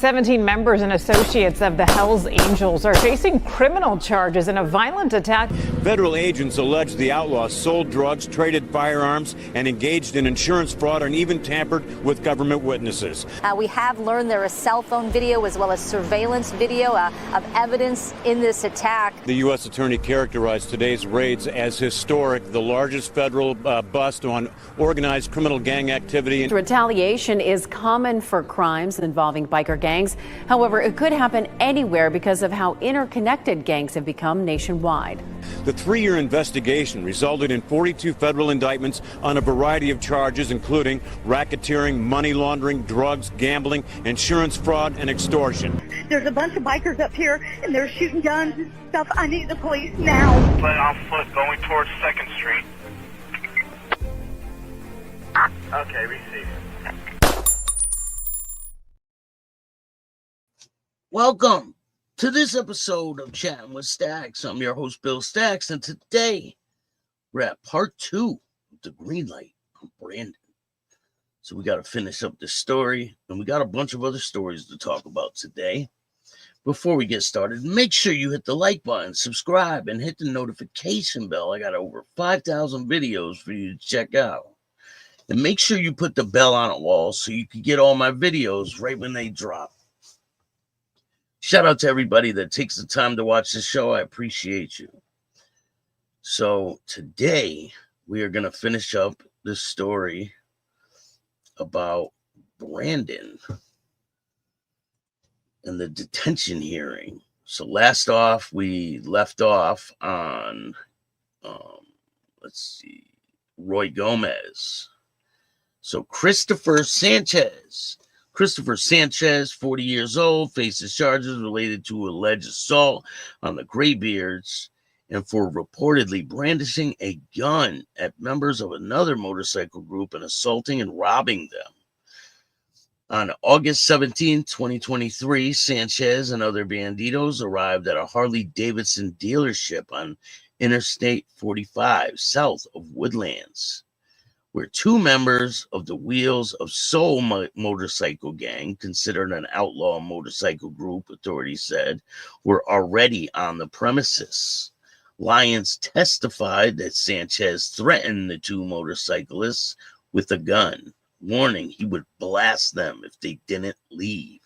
17 members and associates of the Hells Angels are facing criminal charges in a violent attack. Federal agents allege the outlaws sold drugs, traded firearms, and engaged in insurance fraud and even tampered with government witnesses. We have learned there is cell phone video as well as surveillance video of evidence in this attack. The U.S. attorney characterized today's raids as historic, the largest federal bust on organized criminal gang activity. Retaliation is common for crimes involving biker gangs. However, it could happen anywhere because of how interconnected gangs have become nationwide. The 3-year investigation resulted in 42 federal indictments on a variety of charges, including racketeering, money laundering, drugs, gambling, insurance fraud, and extortion. There's a bunch of bikers up here, and they're shooting guns and stuff. I need the police now. But on foot going towards 2nd Street. Okay, receive. Welcome to this episode of Chattin with Staxx. I'm your host, Bill Staxx, and today we're at part 2 of the green light on Brandon. So we got to finish up this story, and we got a bunch of other stories to talk about today. Before we get started, make sure you hit the like button, subscribe, and hit the notification bell. I got over 5,000 videos for you to check out. And make sure you put the bell on a wall so you can get all my videos right when they drop. Shout out to everybody that takes the time to watch the show. I appreciate you. So today we are going to finish up this story about Brandon and the detention hearing. So last off, we left off on, Roy Gomez. So Christopher Sanchez, 40 years old, faces charges related to alleged assault on the Graybeards and for reportedly brandishing a gun at members of another motorcycle group and assaulting and robbing them. On August 17, 2023, Sanchez and other Bandidos arrived at a Harley-Davidson dealership on Interstate 45, south of Woodlands, where 2 members of the Wheels of Soul motorcycle gang, considered an outlaw motorcycle group, authorities said, were already on the premises. Lyons testified that Sanchez threatened the 2 motorcyclists with a gun, warning he would blast them if they didn't leave.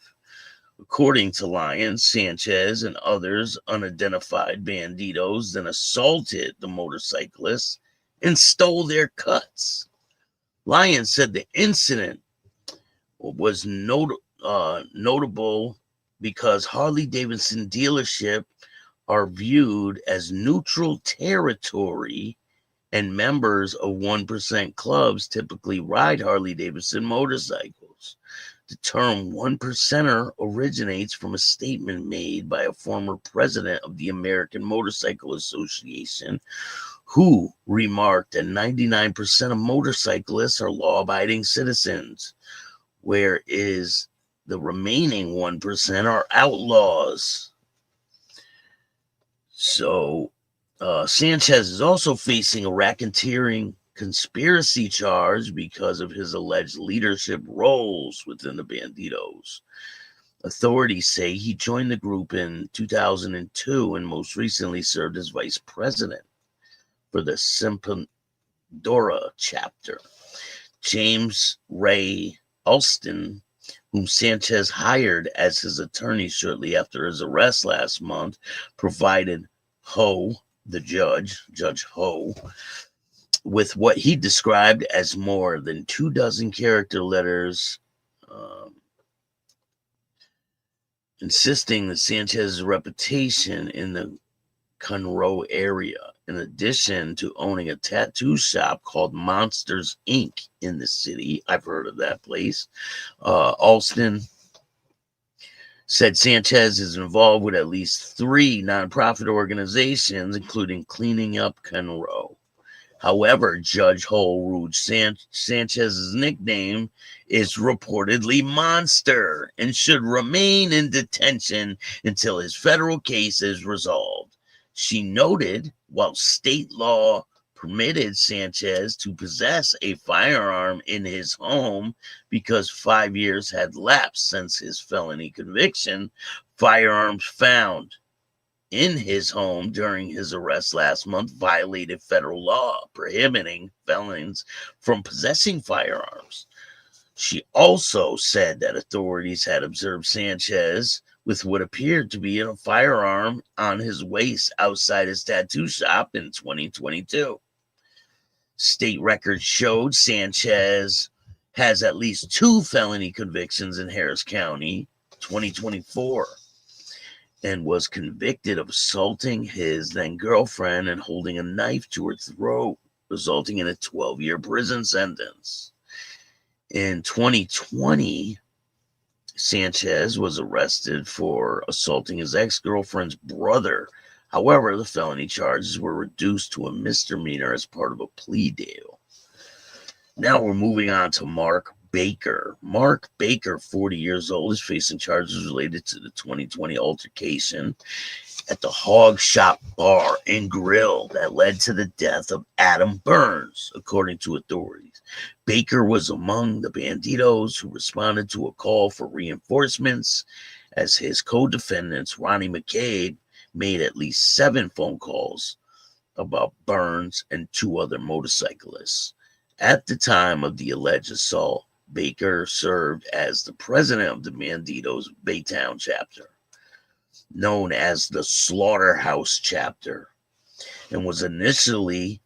According to Lyons, Sanchez and others unidentified Bandidos then assaulted the motorcyclists and stole their cuts. Lyons said the incident was notable because Harley-Davidson dealership are viewed as neutral territory, and members of 1% clubs typically ride Harley-Davidson motorcycles. The term 1%er originates from a statement made by a former president of the American Motorcycle Association, who remarked that 99% of motorcyclists are law-abiding citizens, whereas the remaining 1% are outlaws. So Sanchez is also facing a racketeering conspiracy charge because of his alleged leadership roles within the Bandidos. Authorities say he joined the group in 2002 and most recently served as vice president for the Simpandora chapter. James Ray Alston, whom Sanchez hired as his attorney shortly after his arrest last month, provided Ho, the Judge Ho, with what he described as more than 24 character letters, insisting that Sanchez's reputation in the Conroe area, in addition to owning a tattoo shop called Monsters Inc. in the city. I've heard of that place. Alston said Sanchez is involved with at least 3 nonprofit organizations, including Cleaning Up Conroe. However, Judge Ho ruled Sanchez's nickname is reportedly Monster and should remain in detention until his federal case is resolved. She noted while state law permitted Sanchez to possess a firearm in his home because 5 years had lapsed since his felony conviction. Firearms found in his home during his arrest last month violated federal law prohibiting felons from possessing firearms. She also said that authorities had observed Sanchez with what appeared to be a firearm on his waist outside his tattoo shop in 2022. State records showed Sanchez has at least 2 felony convictions in Harris County, 2024, and was convicted of assaulting his then girlfriend and holding a knife to her throat, resulting in a 12-year prison sentence. In 2020, Sanchez was arrested for assaulting his ex-girlfriend's brother. However, the felony charges were reduced to a misdemeanor as part of a plea deal. Now we're moving on to Mark Baker. Mark Baker, 40 years old, is facing charges related to the 2020 altercation at the Hog Shop Bar and Grill that led to the death of Adam Burns, according to authorities. Baker was among the Bandidos who responded to a call for reinforcements, as his co-defendants, Ronnie McCabe, made at least 7 phone calls about Burns and 2 other motorcyclists. At the time of the alleged assault, Baker served as the president of the Bandidos Baytown chapter, known as the Slaughterhouse chapter, and was initially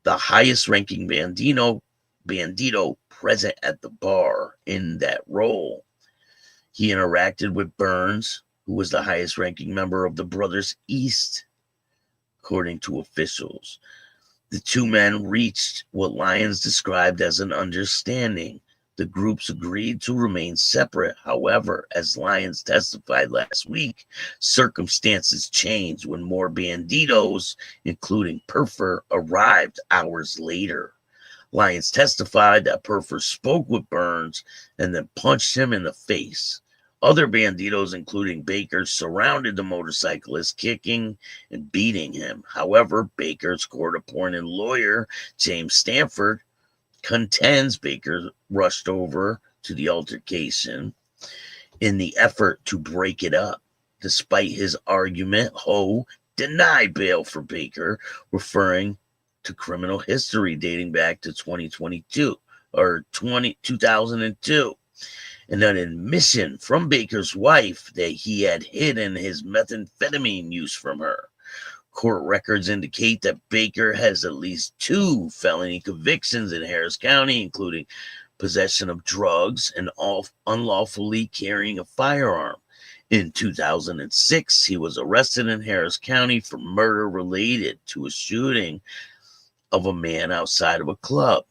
the highest-ranking Bandito present at the bar in that role. He interacted with Burns, who was the highest-ranking member of the Brothers East, according to officials. The 2 men reached what Lyons described as an understanding. The groups agreed to remain separate. However, as Lyons testified last week, circumstances changed when more Bandidos, including Purfer, arrived hours later. Lyons testified that Purfer spoke with Burns and then punched him in the face. Other Bandidos, including Baker, surrounded the motorcyclist, kicking and beating him. However, Baker's court-appointed lawyer, James Stanford, contends Baker rushed over to the altercation in the effort to break it up. Despite his argument, Ho denied bail for Baker, referring to criminal history dating back to 2022 or 2002. And an admission from Baker's wife that he had hidden his methamphetamine use from her. Court records indicate that Baker has at least 2 felony convictions in Harris County, including possession of drugs and unlawfully carrying a firearm. In 2006, he was arrested in Harris County for murder related to a shooting of a man outside of a club.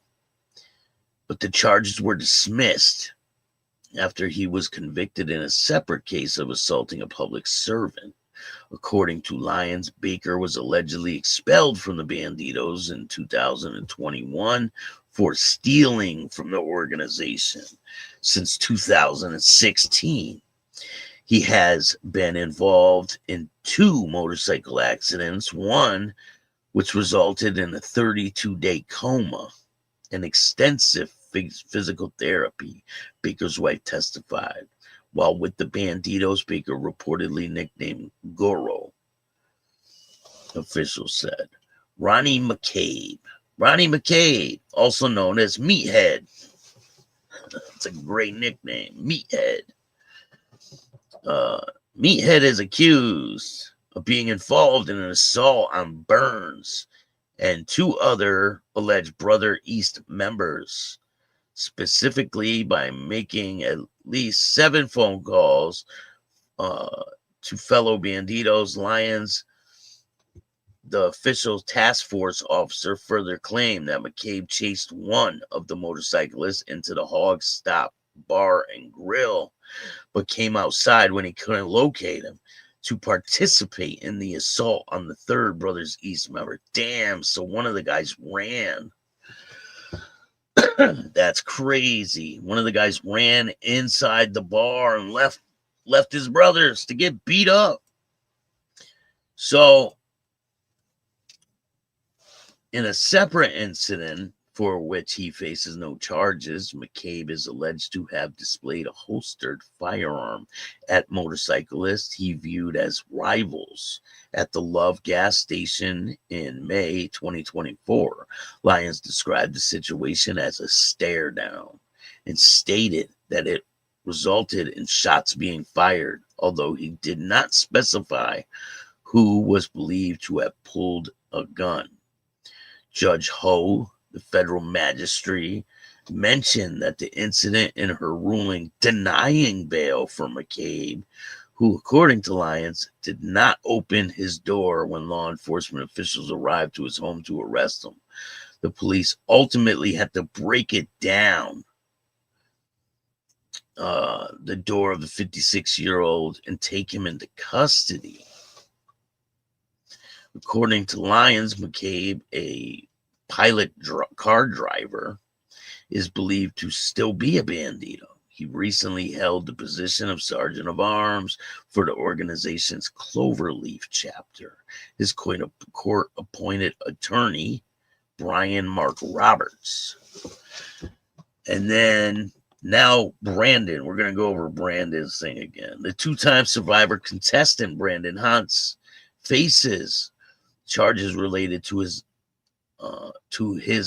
But the charges were dismissed after he was convicted in a separate case of assaulting a public servant. According to Lyons, Baker was allegedly expelled from the Bandidos in 2021 for stealing from the organization. Since 2016, he has been involved in 2 motorcycle accidents, one which resulted in a 32-day coma and extensive physical therapy, Baker's wife testified. While with the Bandidos, Baker reportedly nicknamed Goro, officials said. Ronnie McCabe, also known as Meathead. That's a great nickname, Meathead. Meathead is accused of being involved in an assault on Burns and 2 other alleged Brother East members, specifically by making at least 7 phone calls to fellow Bandidos. Lyons, the official task force officer, further claimed that McCabe chased one of the motorcyclists into the Hog Stop Bar and Grill, but came outside when he couldn't locate him to participate in the assault on the 3rd Brothers East member. Damn, so one of the guys ran. That's crazy. One of the guys ran inside the bar and left his brothers to get beat up. So In a separate incident for which he faces no charges, McCabe is alleged to have displayed a holstered firearm at motorcyclists he viewed as rivals at the Love gas station in May 2024. Lyons described the situation as a stare down and stated that it resulted in shots being fired, although he did not specify who was believed to have pulled a gun. Judge Ho, the federal magistrate, mentioned that the incident in her ruling denying bail for McCabe, who, according to Lyons, did not open his door when law enforcement officials arrived to his home to arrest him. The police ultimately had to break it down, the door of the 56-year-old, and take him into custody. According to Lyons, McCabe, a pilot car driver, is believed to still be a Bandito. He recently held the position of Sergeant of Arms for the organization's Cloverleaf chapter. His court-appointed attorney, Brian Mark Roberts. And then now Brandon. We're going to go over Brandon's thing again. The two-time Survivor contestant, Brandon Hantz, faces charges related to his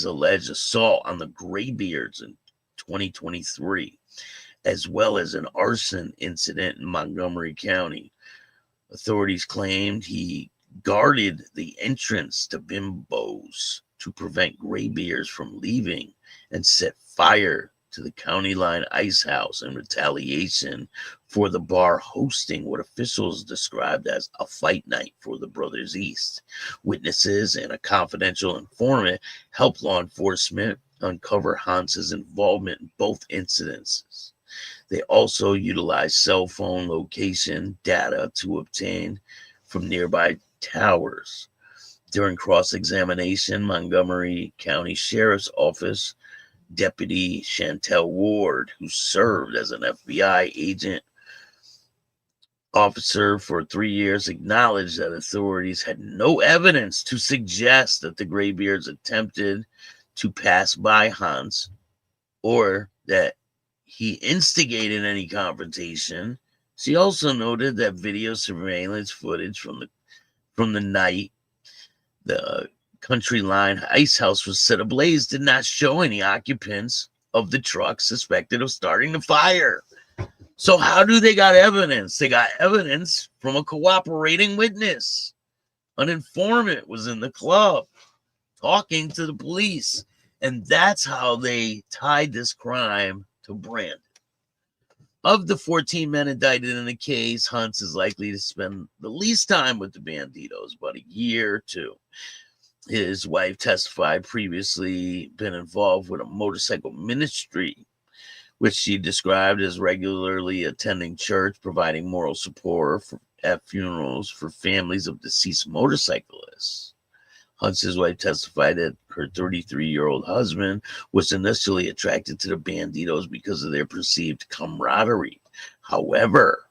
alleged assault on the Graybeards in 2023, as well as an arson incident in Montgomery County. Authorities claimed he guarded the entrance to Bimbos to prevent Graybeards from leaving and set fire to the County Line Ice House in retaliation for the bar hosting what officials described as a fight night for the Brothers East. Witnesses and a confidential informant helped law enforcement uncover Hantz's involvement in both incidences. They also utilized cell phone location data to obtain from nearby towers. During cross-examination, Montgomery County Sheriff's Office Deputy Chantel Ward, who served as an FBI agent officer for 3 years, acknowledged that authorities had no evidence to suggest that the Graybeards attempted to pass by Hantz or that he instigated any confrontation. She also noted that video surveillance footage from the night the Country Line Ice House was set ablaze did not show any occupants of the truck suspected of starting the fire. So how do they got evidence? They got evidence from a cooperating witness. An informant was in the club talking to the police. And that's how they tied this crime to Brandon. Of the 14 men indicted in the case, Hantz is likely to spend the least time with the Bandidos, about a year or two. His wife testified previously been involved with a motorcycle ministry, which she described as regularly attending church, providing moral support at funerals for families of deceased motorcyclists. Hantz's wife testified that her 33-year-old husband was initially attracted to the Bandidos because of their perceived camaraderie. However,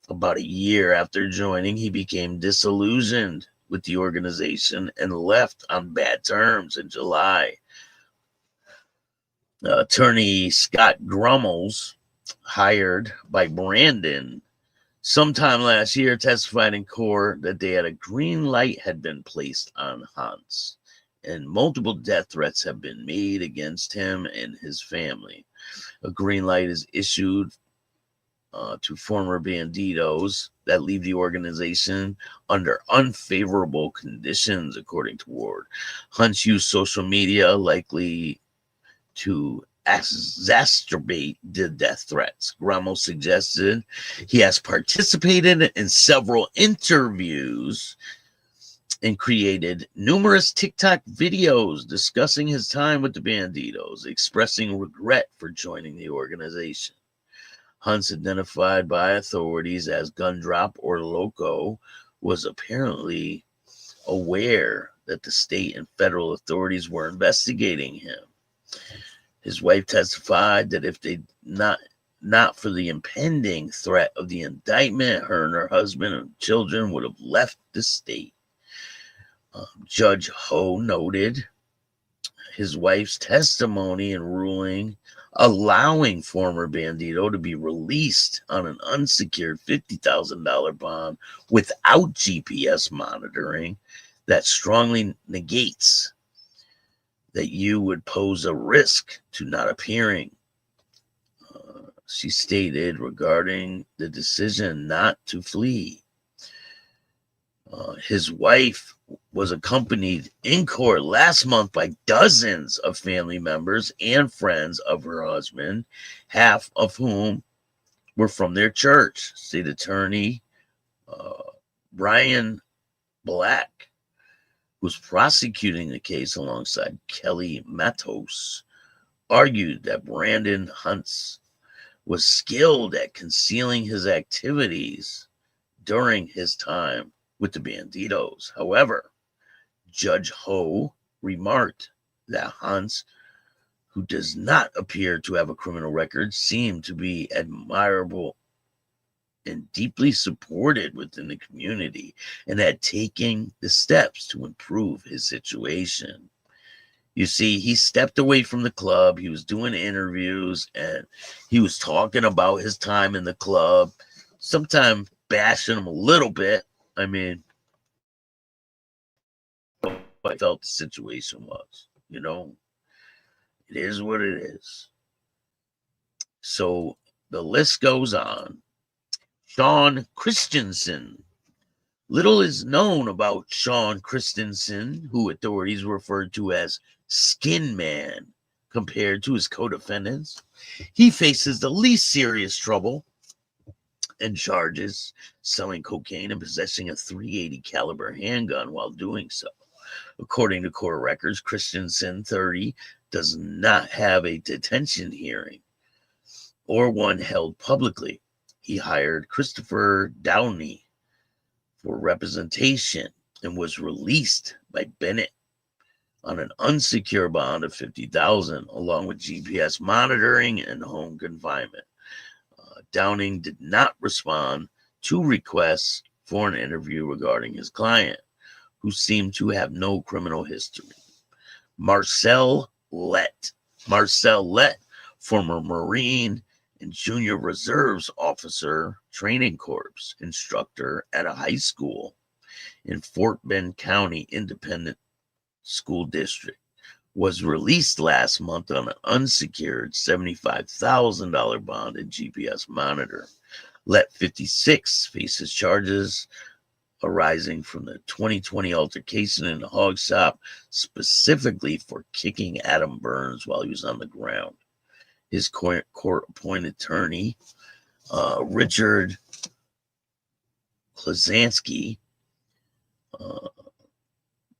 about a year after joining, he became disillusioned with the organization and left on bad terms in July. Attorney Scott Grummels, hired by Brandon sometime last year, testified in court that they had a green light had been placed on Hantz, and multiple death threats have been made against him and his family. A green light is issued to former Bandidos that leave the organization under unfavorable conditions, according to Ward. Hantz used social media likely to exacerbate the death threats. Gramo suggested he has participated in several interviews and created numerous TikTok videos discussing his time with the Bandidos, expressing regret for joining the organization. Hantz, identified by authorities as Gundrop or Loco, was apparently aware that the state and federal authorities were investigating him. His wife testified that if they not for the impending threat of the indictment, her and her husband and children would have left the state. Judge Ho noted his wife's testimony and ruling allowing former Bandito to be released on an unsecured $50,000 bond without GPS monitoring that strongly negates that you would pose a risk to not appearing. She stated regarding the decision not to flee. His wife was accompanied in court last month by dozens of family members and friends of her husband, half of whom were from their church. State Attorney Brian Black, who's prosecuting the case alongside Kelly Matos, argued that Brandon Hantz was skilled at concealing his activities during his time with the Bandidos. However, Judge Ho remarked that Hantz, who does not appear to have a criminal record, seemed to be admirable and deeply supported within the community and had taken the steps to improve his situation. You see, he stepped away from the club. He was doing interviews and he was talking about his time in the club, sometimes bashing him a little bit. I mean, what I felt the situation was, it is what it is. So the list goes on. Sean Christensen. Little is known about Sean Christensen, who authorities referred to as Skin Man compared to his co-defendants. He faces the least serious trouble and charges selling cocaine and possessing a .380 caliber handgun while doing so. According to court records, Christensen, 30, does not have a detention hearing or one held publicly. He hired Christopher Downey for representation and was released by Bennett on an unsecured bond of $50,000, along with GPS monitoring and home confinement. Downing did not respond to requests for an interview regarding his client, who seemed to have no criminal history. Marcel Lett, former Marine and Junior Reserves Officer Training Corps instructor at a high school in Fort Bend County Independent School District, was released last month on an unsecured $75,000 bond and GPS monitor. Let 56 faces charges arising from the 2020 altercation in the hog shop, specifically for kicking Adam Burns while he was on the ground. His court-appointed attorney, Richard Klazansky,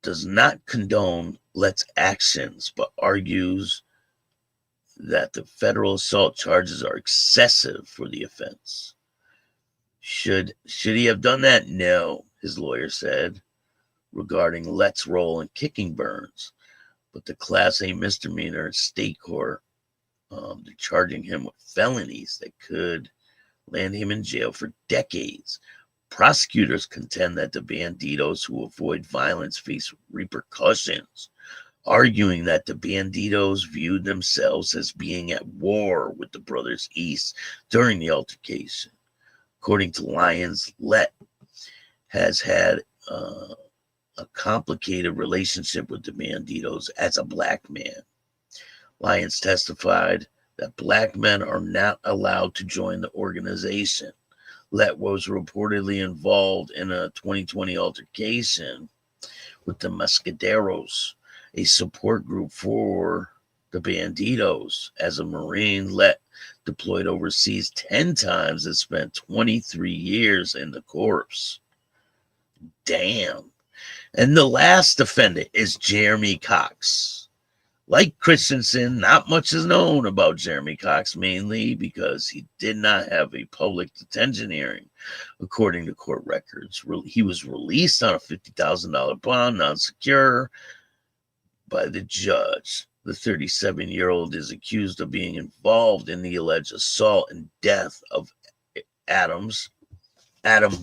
does not condone Lett's actions, but argues that the federal assault charges are excessive for the offense. Should he have done that? No, his lawyer said, regarding Lett's role in kicking Burns. But the Class A misdemeanor in state court, they're charging him with felonies that could land him in jail for decades. Prosecutors contend that the Bandidos who avoid violence face repercussions, arguing that the Bandidos viewed themselves as being at war with the Brothers East during the altercation. According to Lyons, Lett has had a complicated relationship with the Bandidos as a black man. Lyons testified that black men are not allowed to join the organization. Lett was reportedly involved in a 2020 altercation with the Mascaderos, a support group for the Bandidos. As a Marine, Lett deployed overseas 10 times and spent 23 years in the Corps. Damn. And the last defendant is Jeremy Cox. Like Christensen, not much is known about Jeremy Cox, mainly because he did not have a public detention hearing. According to court records, he was released on a $50,000 bond, non-secure, by the judge. The 37-year-old is accused of being involved in the alleged assault and death of Adam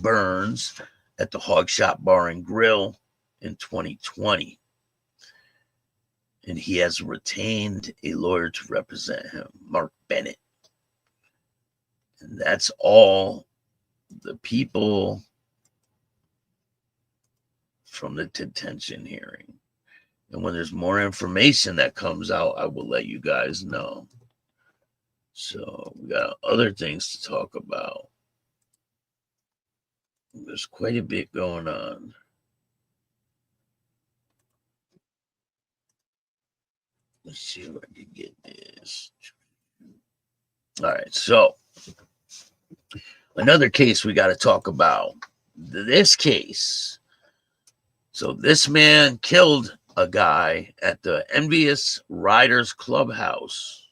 Burns at the Hog Shop Bar and Grill in 2020. and he has retained a lawyer to represent him, Mark Bennett. And that's all the people from the detention hearing. And when there's more information that comes out, I will let you guys know. So we got other things to talk about. There's quite a bit going on. Let's see if I can get this. All right, so another case we got to talk about. This case. So this man killed a guy at the Envious Riders Clubhouse,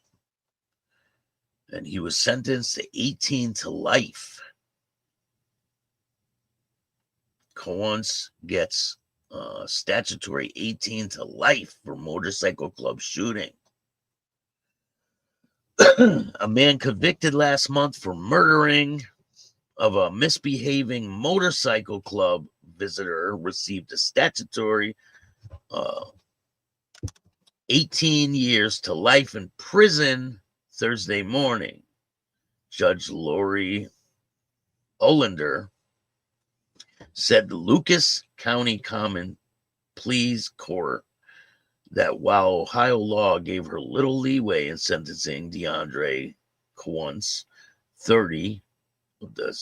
and he was sentenced to 18 to life. Hantz gets statutory 18 to life for motorcycle club shooting. A man convicted last month for murdering of a misbehaving motorcycle club visitor received a statutory 18 years to life in prison Thursday morning. Judge Lori Olander said the Lucas County Common Pleas Court that while Ohio law gave her little leeway in sentencing DeAndre Hantz, 30, of the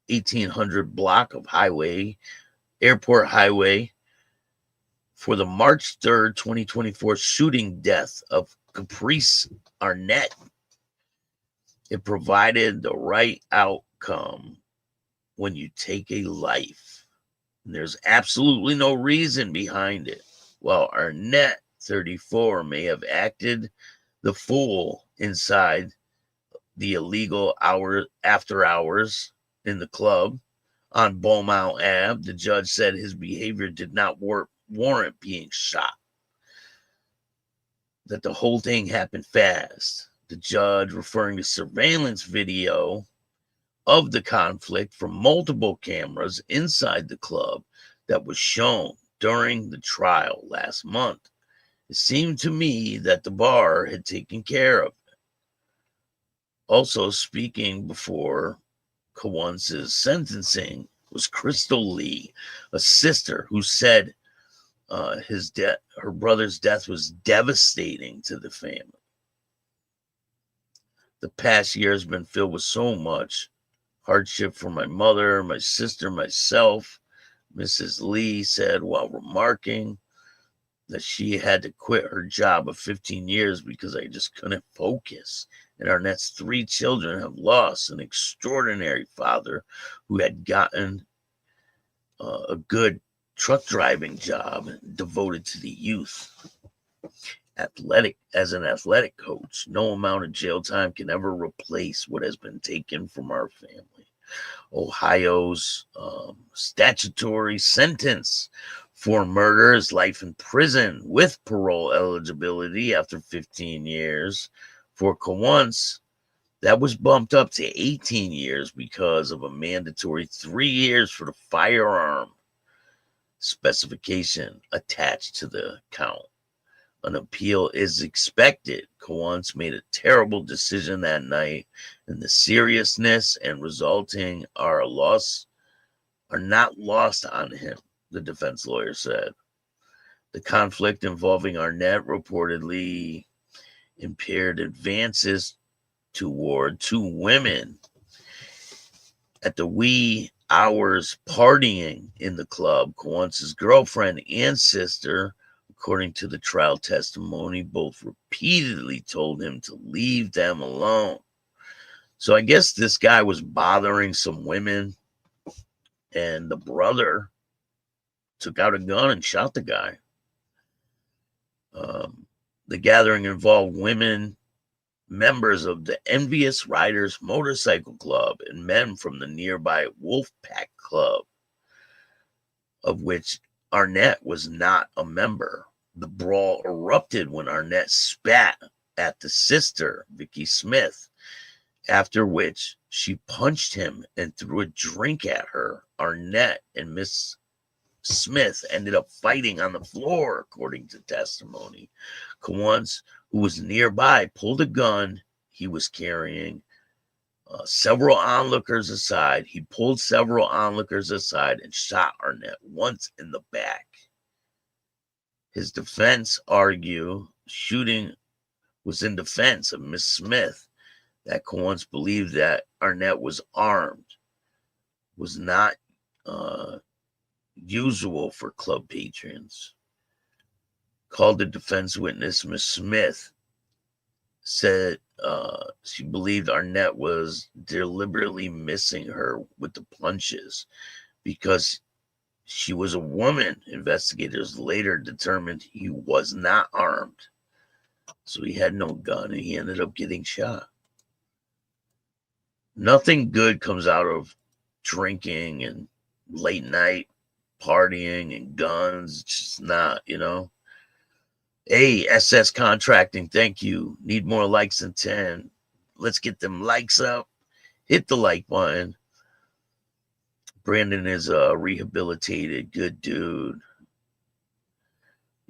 1800 block of Airport Highway, for the March 3rd, 2024 shooting death of Caprice Arnett, it provided the right outcome when you take a life. And there's absolutely no reason behind it. While Arnett, 34, may have acted the fool inside the illegal after hours in the club on Beaumont Ave, the judge said his behavior did not warrant being shot. That the whole thing happened fast. The judge, referring to surveillance video of the conflict from multiple cameras inside the club that was shown during the trial last month. It seemed to me that the bar had taken care of it. Also speaking before Hantz's sentencing was Crystal Lee, a sister who said her brother's death was devastating to the family. The past year has been filled with so much hardship for my mother, my sister, myself, Mrs. Lee said while remarking that she had to quit her job of 15 years because I just couldn't focus. And Arnett's 3 children have lost an extraordinary father who had gotten a good truck driving job devoted to the youth. As an athletic coach, no amount of jail time can ever replace what has been taken from our family. Ohio's statutory sentence for murder is life in prison with parole eligibility after 15 years. For Hantz, that was bumped up to 18 years because of a mandatory 3 years for the firearm specification attached to the count. An appeal is expected. Hantz made a terrible decision that night, and the seriousness and resulting are not lost on him, the defense lawyer said. The conflict involving Arnett reportedly impaired advances toward 2 women at the wee hours partying in the club. Hantz's girlfriend and sister, according to the trial testimony, both repeatedly told him to leave them alone. So I guess this guy was bothering some women, and the brother took out a gun and shot the guy. The gathering involved women, members of the Envious Riders Motorcycle Club, and men from the nearby Wolfpack Club, of which Arnett was not a member. The brawl erupted when Arnett spat at the sister, Vicky Smith, after which she punched him and threw a drink at her. Arnett and Miss Smith ended up fighting on the floor, according to testimony. Kawans, who was nearby, pulled a gun he was carrying. Several onlookers aside. He pulled several onlookers aside and shot Arnett once in the back. His defense argue shooting was in defense of Miss Smith, that Kawans believed that Arnett was armed, was not usual for club patrons. Called the defense witness, Miss Smith said she believed Arnett was deliberately missing her with the punches because she was a woman. Investigators later determined he was not armed, so he had no gun, and he ended up getting shot. Nothing good comes out of drinking and late night partying and guns. It's just not, Hey, SS Contracting, thank you. Need more likes than 10. Let's get them likes up. Hit the like button. Brandon is a rehabilitated, good dude.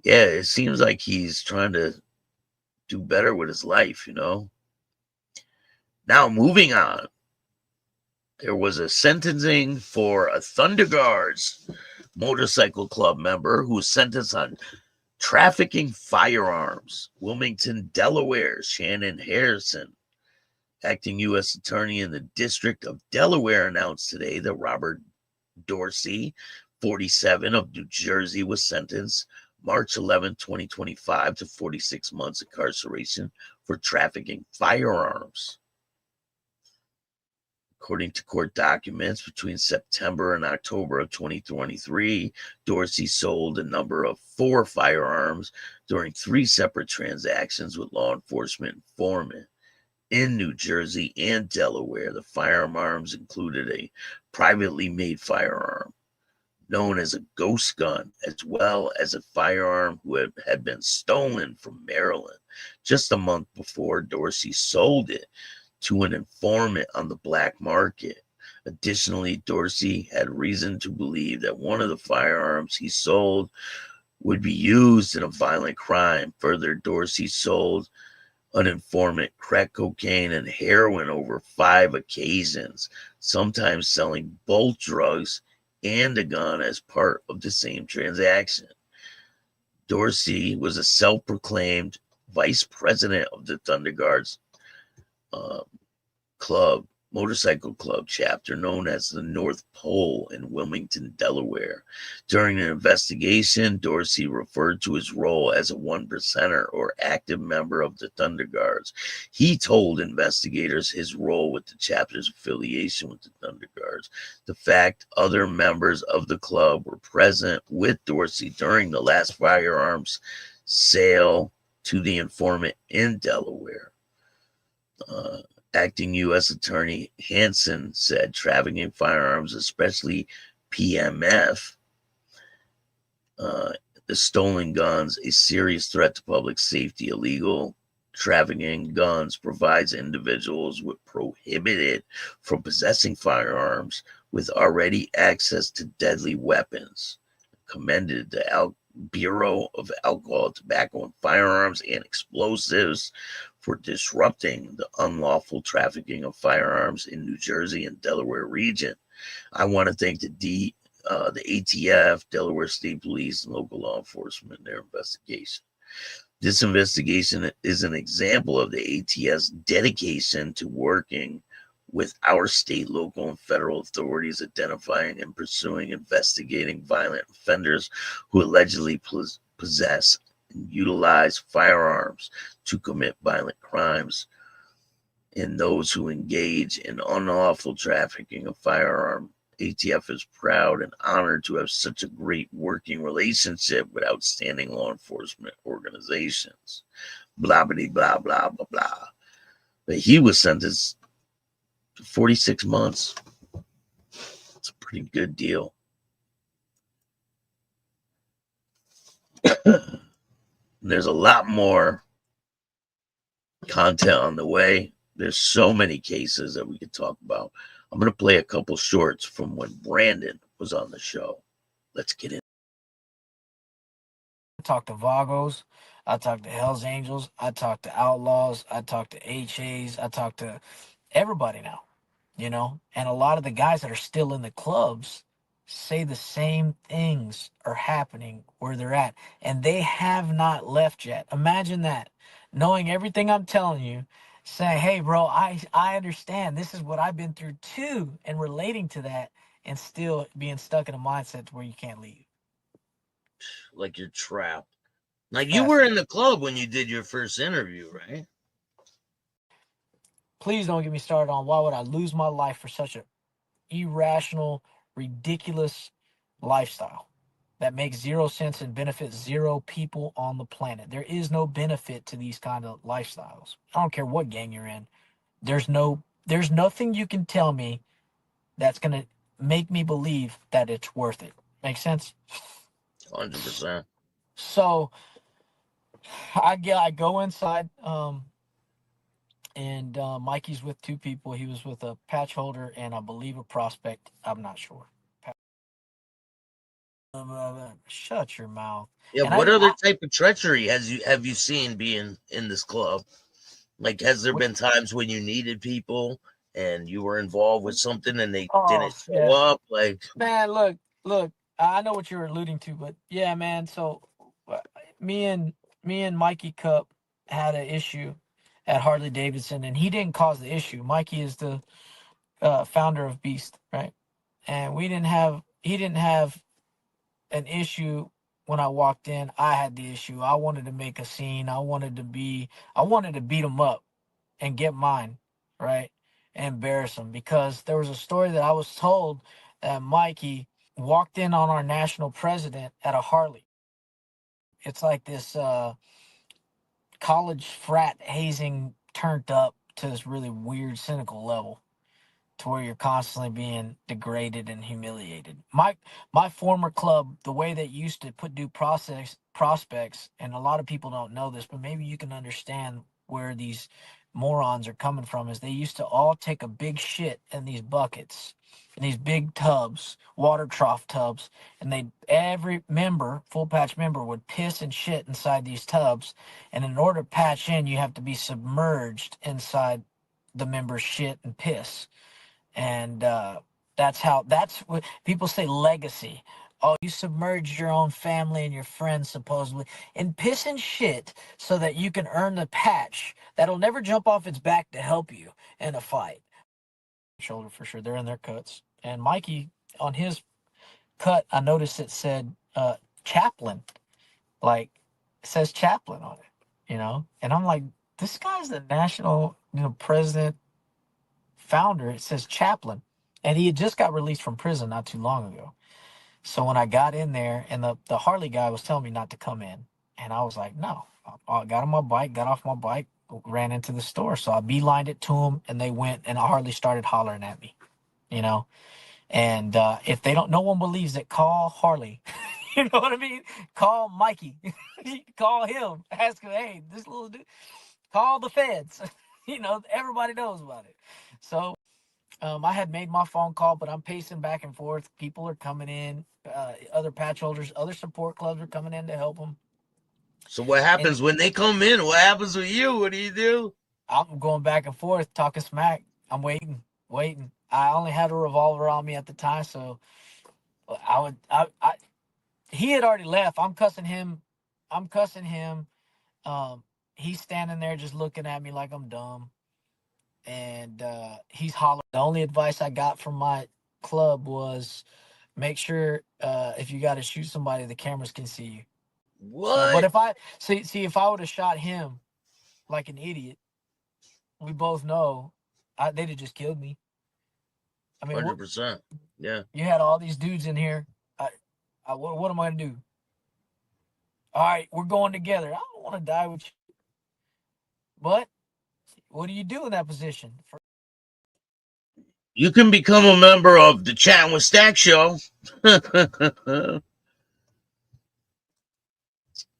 Yeah, it seems like he's trying to do better with his life, Now, moving on. There was a sentencing for a Thunder Guards motorcycle club member who was sentenced on trafficking firearms. Wilmington, Delaware, Shannon Harrison, acting U.S. attorney in the District of Delaware, announced today that Robert Dorsey, 47, of New Jersey, was sentenced March 11, 2025 to 46 months incarceration for trafficking firearms. According to court documents, between September and October of 2023, Dorsey sold a number of 4 firearms during 3 separate transactions with law enforcement informant in New Jersey and Delaware. The firearms included a privately made firearm known as a ghost gun, as well as a firearm who had been stolen from Maryland just a month before Dorsey sold it to an informant on the black market. Additionally, Dorsey had reason to believe that one of the firearms he sold would be used in a violent crime. Further, Dorsey sold an informant crack cocaine and heroin over 5 occasions, sometimes selling both drugs and a gun as part of the same transaction. Dorsey was a self-proclaimed vice president of the Thunder Guards motorcycle club chapter known as the North Pole in Wilmington, Delaware. During an investigation, Dorsey referred to his role as a 1%er or active member of the Thunder Guards. He told investigators his role with the chapter's affiliation with the Thunder Guards, the fact other members of the club were present with Dorsey during the last firearms sale to the informant in Delaware. Acting U.S. Attorney Hansen said trafficking firearms, especially PMF, the stolen guns, a serious threat to public safety. Illegal trafficking guns provides individuals with prohibited from possessing firearms with already access to deadly weapons. Commended the Bureau of Alcohol, Tobacco, and Firearms and Explosives for disrupting the unlawful trafficking of firearms in New Jersey and Delaware region. I want to thank the ATF, Delaware State Police, and local law enforcement in their investigation. This investigation is an example of the ATF's dedication to working with our state, local, and federal authorities, identifying and pursuing, investigating violent offenders who allegedly possess and utilize firearms to commit violent crimes, and those who engage in unlawful trafficking of firearms. ATF is proud and honored to have such a great working relationship with outstanding law enforcement organizations. Blah, blah, blah, blah, blah, blah. But he was sentenced to 46 months. It's a pretty good deal. There's a lot more content on the way. There's so many cases that we could talk about. I'm going to play a couple shorts from when Brandon was on the show. Let's get in. I talk to Vagos. I talk to Hells Angels. I talk to Outlaws. I talk to HAs. I talk to everybody now, you know? And a lot of the guys that are still in the clubs say the same things are happening where they're at. And they have not left yet. Imagine that. Knowing everything I'm telling you, saying, hey, bro, I understand. This is what I've been through too. And relating to that and still being stuck in a mindset to where you can't leave. Like you're trapped. Like you were in the club when you did your first interview, right? Please don't get me started on why would I lose my life for such an irrational, ridiculous lifestyle that makes zero sense and benefits zero people on the planet. There is no benefit to these kind of lifestyles. I don't care what gang you're in. There's nothing you can tell me that's gonna make me believe that it's worth it. Make sense? 100%. So I go inside, and Mikey's with two people. He was with a patch holder and I believe a prospect. I'm not sure. Shut your mouth. Yeah, And what other type of treachery have you seen being in this club? Like, has there been times when you needed people and you were involved with something and they didn't show up? Like, man, look, I know what you're alluding to, but yeah, man. So me and Mikey Cup had an issue at Harley Davidson, and he didn't cause the issue. Mikey is the founder of Beast, right? And he didn't have an issue when I walked in. I had the issue. I wanted to make a scene. I wanted to beat him up and get mine, right? And embarrass him, because there was a story that I was told that Mikey walked in on our national president at a Harley. It's like this college frat hazing turned up to this really weird, cynical level, to where you're constantly being degraded and humiliated. My former club, the way they used to do prospects, and a lot of people don't know this, but maybe you can understand where these morons are coming from, is they used to all take a big shit in these buckets, in these big tubs, water trough tubs, and every member, full patch member, would piss and shit inside these tubs, and in order to patch in, you have to be submerged inside the member's shit and piss. And that's what people say, legacy. Oh, you submerged your own family and your friends supposedly in piss and shit so that you can earn the patch that'll never jump off its back to help you in a fight. Shoulder for sure. They're in their cuts. And Mikey, on his cut, I noticed it said chaplain. Like, it says chaplain on it, you know? And I'm like, this guy's the national, president, founder. It says chaplain. And he had just got released from prison not too long ago. So when I got in there, and the Harley guy was telling me not to come in, and I was like, no. I got on my bike, got off my bike, ran into the store. So I beelined it to him, and they went, and Harley started hollering at me, And if no one believes it, call Harley. You know what I mean? Call Mikey. Call him. Ask him, hey, this little dude. Call the feds. Everybody knows about it. So I had made my phone call, but I'm pacing back and forth. People are coming in. Other patch holders, other support clubs are coming in to help them. So what happens when they come in? What happens with you? What do you do? I'm going back and forth, talking smack. I'm waiting. I only had a revolver on me at the time, so he had already left. I'm cussing him. He's standing there just looking at me like I'm dumb. And he's hollering. The only advice I got from my club was make sure if you got to shoot somebody, the cameras can see you. What? So, but if I would have shot him like an idiot, we both know they'd have just killed me. I mean, 100%. Yeah. You had all these dudes in here. What am I gonna do? All right, we're going together. I don't want to die with you. But what do you do in that position? You can become a member of the Chattin with Staxx show.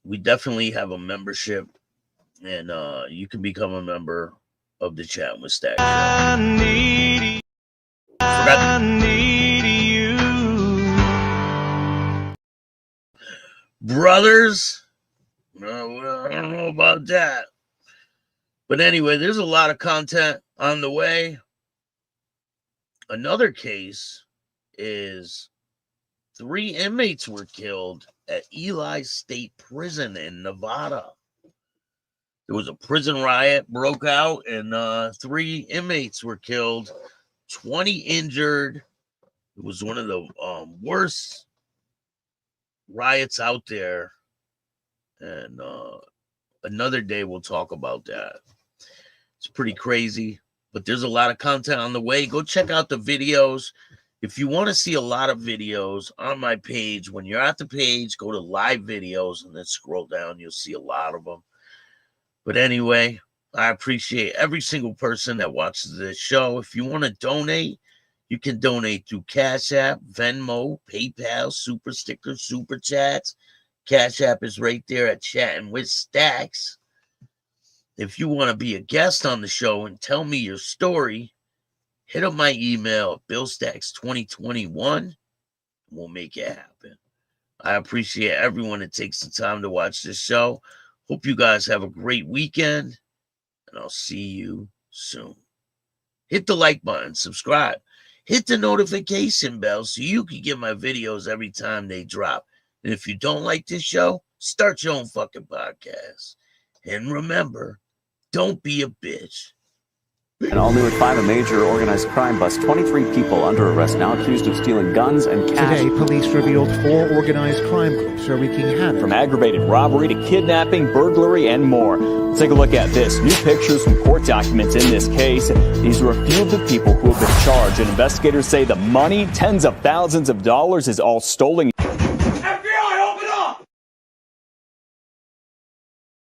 We definitely have a membership, and you can become a member of the Chattin with Staxx show. I need you. brothers. Well, I don't know about that. But anyway, there's a lot of content on the way. Another case is 3 inmates were killed at Eli State Prison in Nevada. There was a prison riot broke out, and 3 inmates were killed, 20 injured. It was one of the worst riots out there. And another day we'll talk about that. It's pretty crazy, but there's a lot of content on the way. Go check out the videos. If you want to see a lot of videos on my page, when you're at the page, go to live videos and then scroll down. You'll see a lot of them. But anyway, I appreciate every single person that watches this show. If you want to donate, you can donate through Cash App, Venmo, PayPal, Super Stickers, Super Chats. Cash App is right there at Chattin with Staxx. If you want to be a guest on the show and tell me your story, hit up my email, BillStaxx2021. We'll make it happen. I appreciate everyone that takes the time to watch this show. Hope you guys have a great weekend, and I'll see you soon. Hit the like button, subscribe, hit the notification bell so you can get my videos every time they drop. And if you don't like this show, start your own fucking podcast. And remember, don't be a bitch. And all new at 5, a major organized crime bust. 23 people under arrest now accused of stealing guns and cash. Today, police revealed 4 organized crime groups are wreaking havoc. From aggravated robbery to kidnapping, burglary, and more. Let's take a look at this. New pictures from court documents in this case. These are a few of the people who have been charged. And investigators say the money, tens of thousands of dollars, is all stolen.